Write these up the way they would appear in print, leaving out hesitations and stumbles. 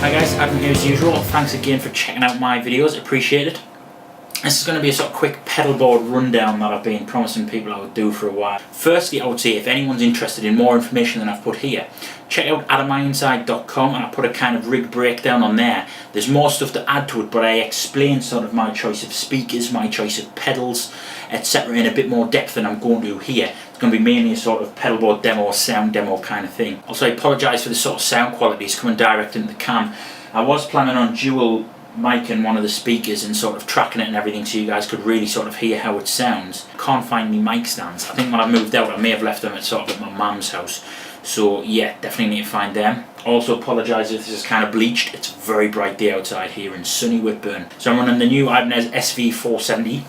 Hi guys, Adam here as usual. Thanks again for checking out my videos, appreciate it. This is going to be a sort of quick pedalboard rundown that I've been promising people I would do for a while. Firstly, I would say if anyone's interested in more information than I've put here, check out ironside.com, and I put a kind of rig breakdown on there. There's more stuff to add to it, but I explain sort of my choice of speakers, my choice of pedals, etc. in a bit more depth than I'm going to here. It's going to be mainly a sort of pedalboard demo, sound demo kind of thing. Also, I apologise for the sort of sound quality, it's coming direct into the cam. I was planning on dual mic in one of the speakers and sort of tracking it and everything so you guys could really sort of hear how it sounds. Can't find me mic stands. I think when I moved out I may have left them at sort of at my mum's house. So yeah, definitely need to find them. Also apologise if this is kind of bleached. It's a very bright day outside here in sunny Whitburn. So I'm running the new Ibanez SV470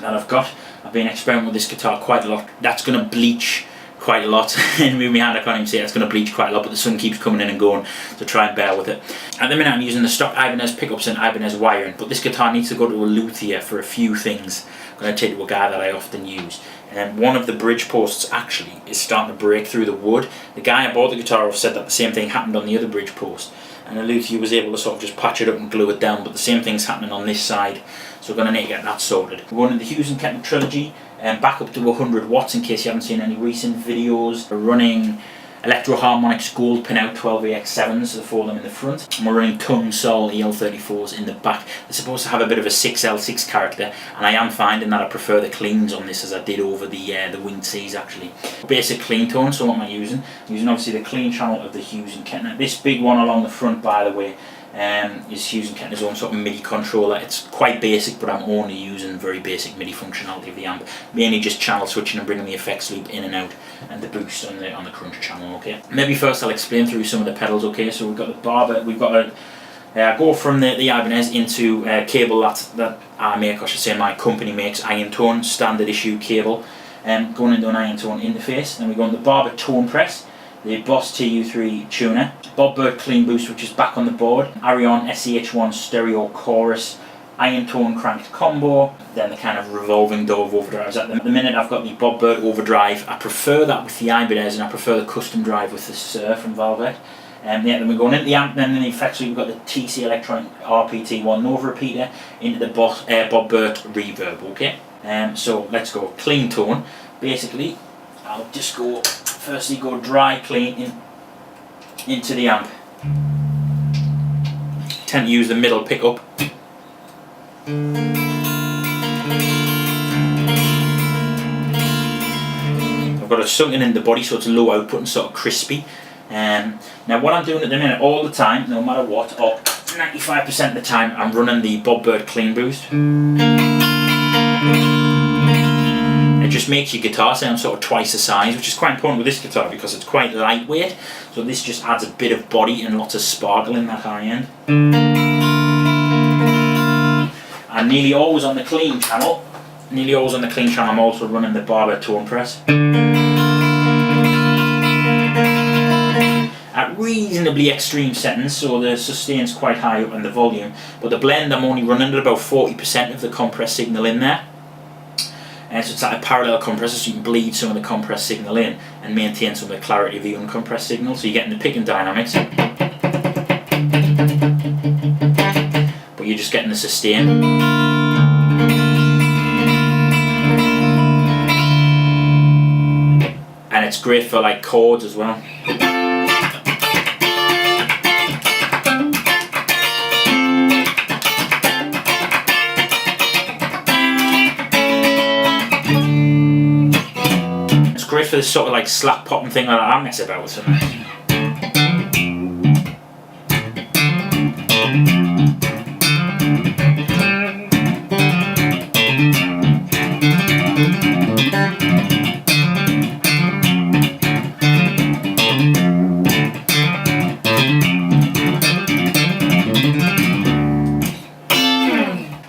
that I've got. I've been experimenting with this guitar quite a lot. That's going to bleach quite a lot. And with my hand I can't even see it. It's going to bleach quite a lot, but the sun keeps coming in and going, so try and bear with it. At the minute I'm using the stock Ibanez pickups and Ibanez wiring, but this guitar needs to go to a luthier for a few things. I'm going to take it to a guy that I often use. And one of the bridge posts actually is starting to break through the wood. The guy I bought the guitar off said that the same thing happened on the other bridge post, and the luthier was able to sort of just patch it up and glue it down, but the same thing's happening on this side, so we're going to need to get that sorted. We're running the Hughes & Kettner Trilogy, back up to 100 watts in case you haven't seen any recent videos. We're running Electro Harmonics Gold Pinout 12AX7s, the four of them in the front, and we're running Tung Sol EL34s in the back. They're supposed to have a bit of a 6L6 character, and I am finding that I prefer the cleans on this as I did over the Winged Seas actually. Basic clean tone, so what am I using? I'm using obviously the clean channel of the Hughes & Kettner. This big one along the front, by the way, is Hughes & Kettner's own sort of MIDI controller. It's quite basic, but I'm only using very basic MIDI functionality of the amp, mainly just channel switching and bringing the effects loop in and out, and the boost on the crunch channel. Okay, maybe first I'll explain through some of the pedals. Okay, so we've got the barber, we've got a go from the Ibanez into a cable that I make, I should say my company makes, Iron Tone standard issue cable, going into an Iron Tone interface. Then we go on the Barber Tone Press, the Boss TU3 tuner, Bob Bird Clean Boost, which is back on the board, Arion SEH1 Stereo Chorus, Iron Tone Cranked Combo, then the kind of revolving door of overdrives. At the minute I've got the Bob Bird Overdrive. I prefer that with the Ibanez, and I prefer the custom drive with the Sir from Velvet. Yeah, then we're going into the amp, then in the effects we've got the TC Electronic RPT1 Nova repeater into the Bob Bird Reverb, okay? So let's go clean tone. Basically, I'll just go, firstly go dry clean into the amp. Tend to use the middle pickup. I've got it sunken in the body so it's low output and sort of crispy. Now what I'm doing at the minute all the time, no matter what, or 95% of the time, I'm running the Bob Bird Clean Boost. It just makes your guitar sound sort of twice the size, which is quite important with this guitar because it's quite lightweight, so this just adds a bit of body and lots of sparkle in that high end. And nearly always on the clean channel, I'm also running the Barber Tone Press at reasonably extreme settings, so the sustain's quite high up in the volume, but the blend I'm only running at about 40% of the compressed signal in there. So it's like a parallel compressor, so you can bleed some of the compressed signal in and maintain some of the clarity of the uncompressed signal, so you're getting the picking dynamics, but you're just getting the sustain. And it's great for like chords as well. Great for this sort of like slap popping thing like that I mess about with something.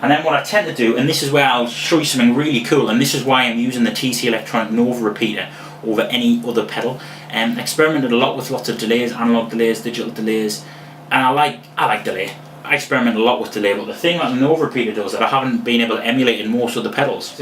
And then what I tend to do, and this is where I'll show you something really cool, and this is why I'm using the TC Electronic Nova repeater over any other pedal. Experimented a lot with lots of delays, analog delays, digital delays, and I like delay. I experiment a lot with delay, but the thing that the Nova repeater does that I haven't been able to emulate in most of the pedals.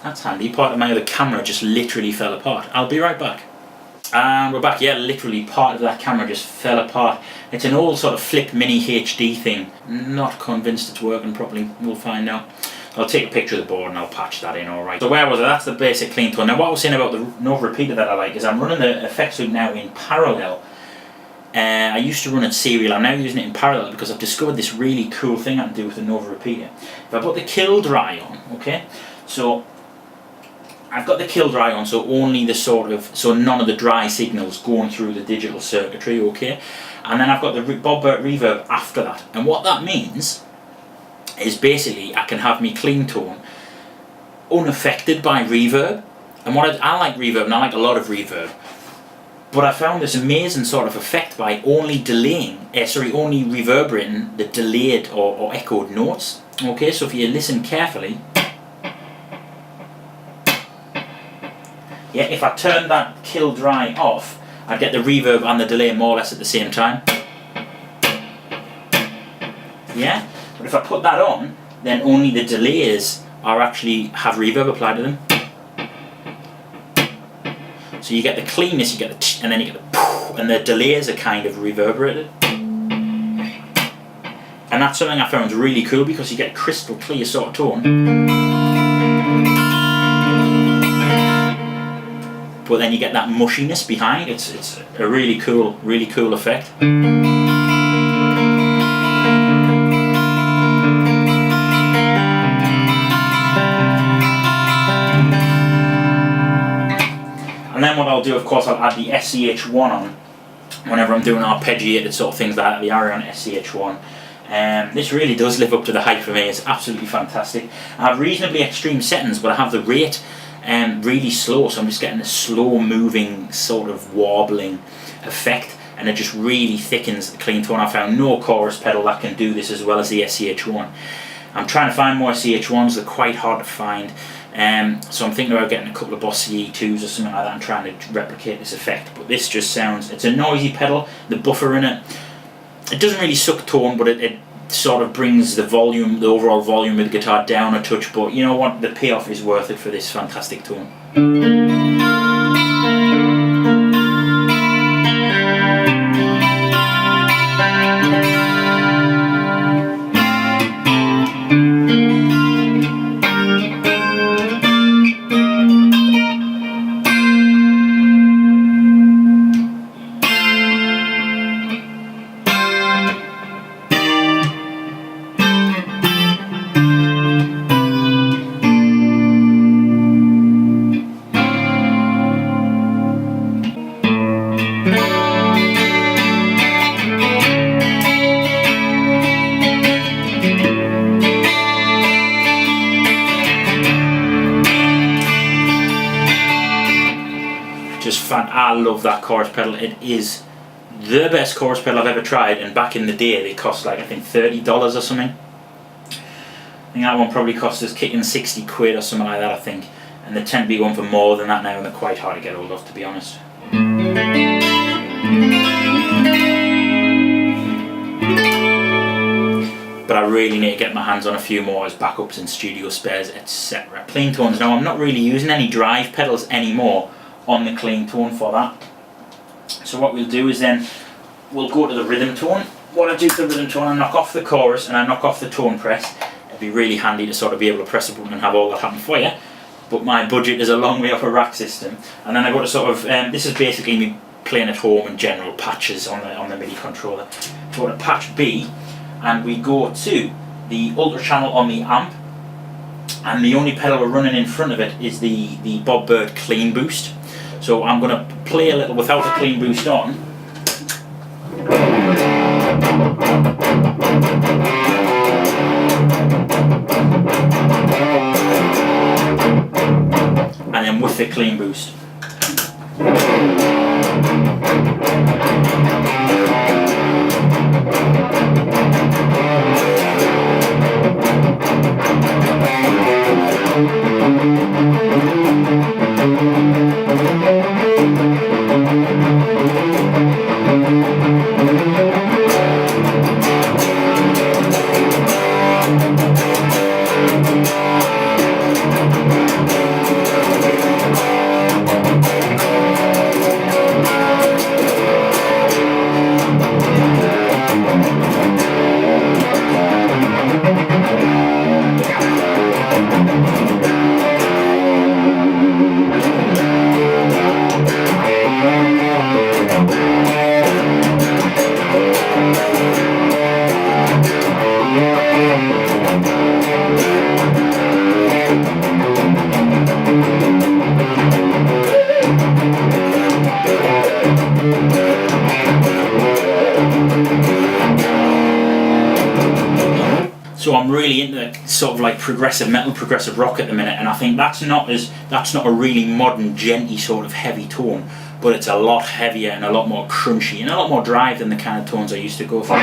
That's handy. Part of my other camera just literally fell apart. I'll be right back. And we're back. Yeah, literally part of that camera just fell apart. It's an old sort of flip mini HD thing. Not convinced it's working properly. We'll find out. I'll take a picture of the board and I'll patch that in, alright. So where was it? That's the basic clean tone. Now what I was saying about the Nova repeater that I like is I'm running the effects loop now in parallel. I used to run it serial. I'm now using it in parallel because I've discovered this really cool thing I can do with the Nova repeater. If I put the kill dry on, okay, so I've got the kill dry on, so only the so none of the dry signals going through the digital circuitry, okay, and then I've got the Bob Burt reverb after that. And what that means is basically I can have me clean tone unaffected by reverb. And what I like reverb, and I like a lot of reverb, but I found this amazing sort of effect by only only reverberating the delayed or echoed notes. Okay, so if you listen carefully, yeah, if I turn that kill dry off, I get the reverb and the delay more or less at the same time. Yeah, but if I put that on, then only the delays actually have reverb applied to them. So you get the cleanness, you get the and then you get the and the delays are kind of reverberated. And that's something I found really cool because you get a crystal clear sort of tone. But then you get that mushiness behind. It's a really cool effect. And then what I'll do, of course, I'll add the SCH1 on whenever I'm doing arpeggiated sort of things like that, the Arion SCH1. This really does live up to the hype for me. It's absolutely fantastic. I have reasonably extreme settings, but I have the rate really slow, so I'm just getting a slow moving sort of warbling effect, and it just really thickens the clean tone. I found no chorus pedal that can do this as well as the SCH1. I'm trying to find more SCH1s, they're quite hard to find. So I'm thinking about getting a couple of Boss CE2s or something like that and trying to replicate this effect. But this just sounds, it's a noisy pedal, the buffer in it doesn't really suck tone, but it sort of brings the volume, the overall volume of the guitar down a touch. But you know what, the payoff is worth it for this fantastic tone. I love that chorus pedal. It is the best chorus pedal I've ever tried, and back in the day they cost like I think $30 or something. I think that one probably cost us kicking 60 quid or something like that, I think, and they tend to be going for more than that now, and they're quite hard to get hold of, to be honest. But I really need to get my hands on a few more as backups and studio spares, etc. Clean tones. Now I'm not really using any drive pedals anymore on the clean tone for that. So what we'll do is then we'll go to the rhythm tone. What I do to the rhythm tone, I knock off the chorus and I knock off the tone press. It'd be really handy to sort of be able to press a button and have all that happen for you, but my budget is a long way off a rack system. And then I go to sort of this is basically me playing at home in general, patches on the MIDI controller. Go to patch B and we go to the ultra channel on the amp, and the only pedal we're running in front of it is the Bob Burt clean boost. So I'm going to play a little without the clean boost on. And then with the clean boost. So I'm really into sort of like progressive metal, progressive rock at the minute, and I think that's not a really modern, djenty sort of heavy tone, but it's a lot heavier and a lot more crunchy and a lot more drive than the kind of tones I used to go for.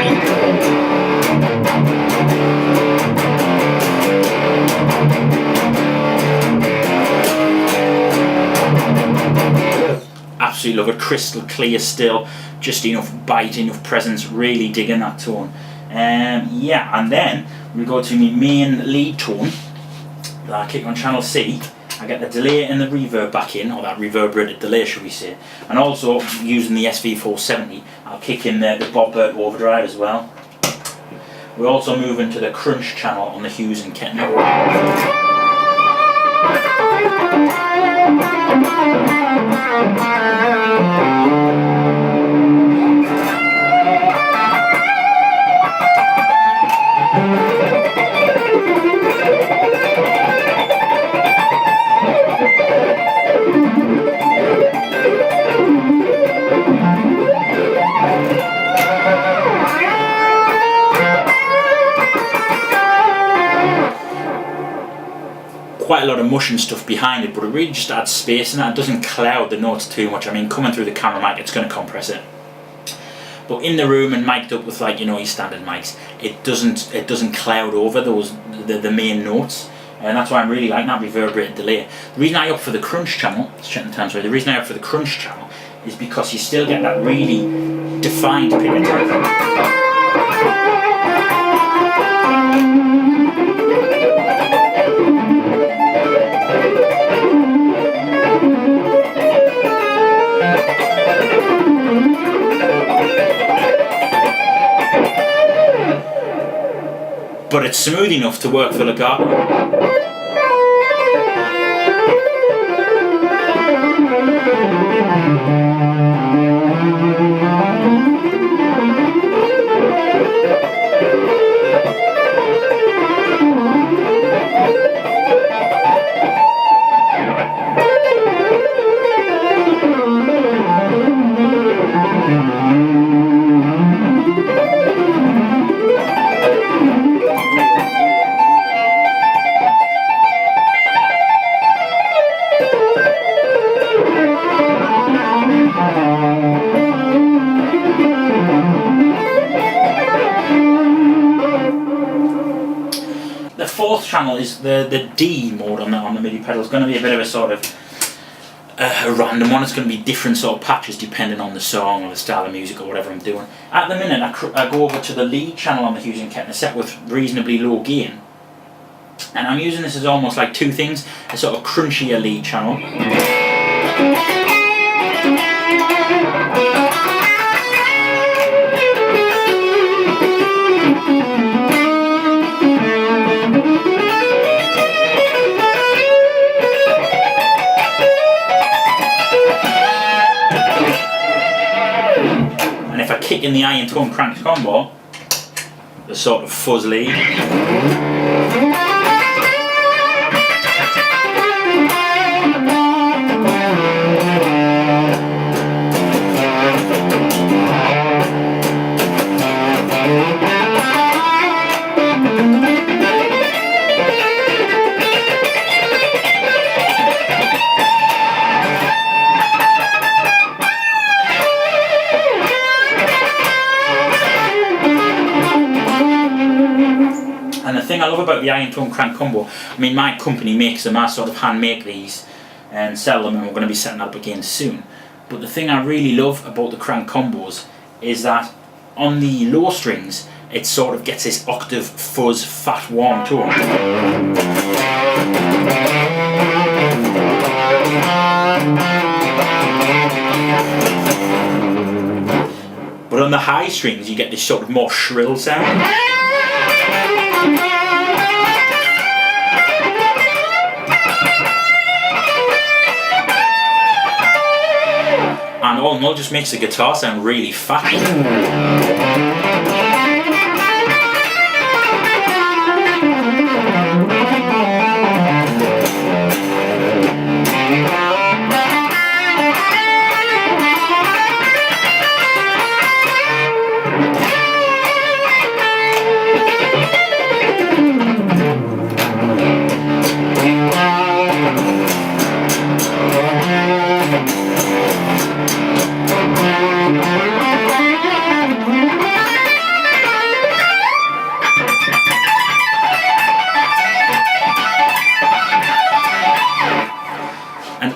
Absolutely love it, crystal clear still, just enough bite, enough presence, really digging that tone. Yeah, and then we go to my main lead tone that I kick on channel C. I get the delay and the reverb back in, or that reverberated delay should we say, and also using the SV470 I'll kick in the Bob Burt overdrive as well. We also move into the crunch channel on the Hughes and Kettner. Quite a lot of mush and stuff behind it, but it really just adds space and that. It doesn't cloud the notes too much. I mean, coming through the camera mic, it's going to compress it. But in the room and mic'd up with, like, you know, your standard mics, it doesn't cloud over the main notes. And that's why I'm really liking that reverberated delay. The reason I opt for the crunch channel, let's check the time, sorry, the reason I opt for the crunch channel is because you still get that really defined pickup. But it's smooth enough to work for legato. The fourth channel is the D mode on the MIDI pedal. It's going to be a bit of a sort of a random one. It's going to be different sort of patches depending on the song or the style of music or whatever I'm doing. At the minute I go over to the lead channel on the Hughes and Kettner set with reasonably low gain, and I'm using this as almost like two things: a sort of crunchier lead channel, and if I kick in the iron tone crank combo, the sort of fuzz lead. And the thing I love about the iron tone crank combo, I mean, my company makes them, I sort of hand make these and sell them, and we're going to be setting up again soon. But the thing I really love about the crank combos is that on the low strings it sort of gets this octave fuzz fat warm tone. But on the high strings you get this sort of more shrill sound. And all in all just makes the guitar sound really fat.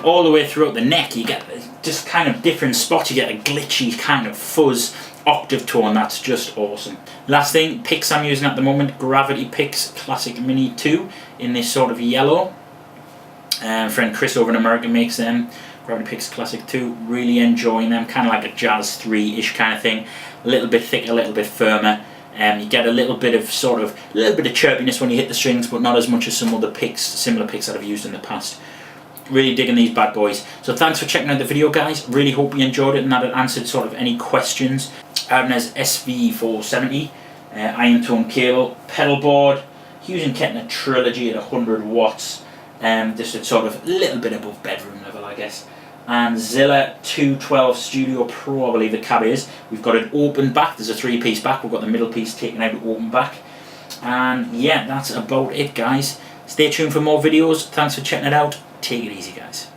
all the way throughout the neck, you get just kind of different spots. You get a glitchy kind of fuzz octave tone. That's just awesome. Last thing, picks I'm using at the moment, Gravity Picks Classic Mini 2 in this sort of yellow. Friend Chris over in America makes them. Gravity Picks Classic 2, really enjoying them, kind of like a Jazz 3-ish kind of thing. A little bit thicker, a little bit firmer. You get a little bit of chirpiness when you hit the strings, but not as much as some other picks, similar picks that I've used in the past. Really digging these bad boys. So thanks for checking out the video, guys. Really hope you enjoyed it and that it answered sort of any questions. Ibanez SV470, iron tone cable, pedal board, using Kettner Trilogy at 100 watts. Just a sort of little bit above bedroom level, I guess. And Zilla 212 Studio Pro, I believe the cab is. We've got an open back, there's a 3-piece back, we've got the middle piece taken out, open back. And yeah, that's about it, guys. Stay tuned for more videos. Thanks for checking it out. Take it easy, guys.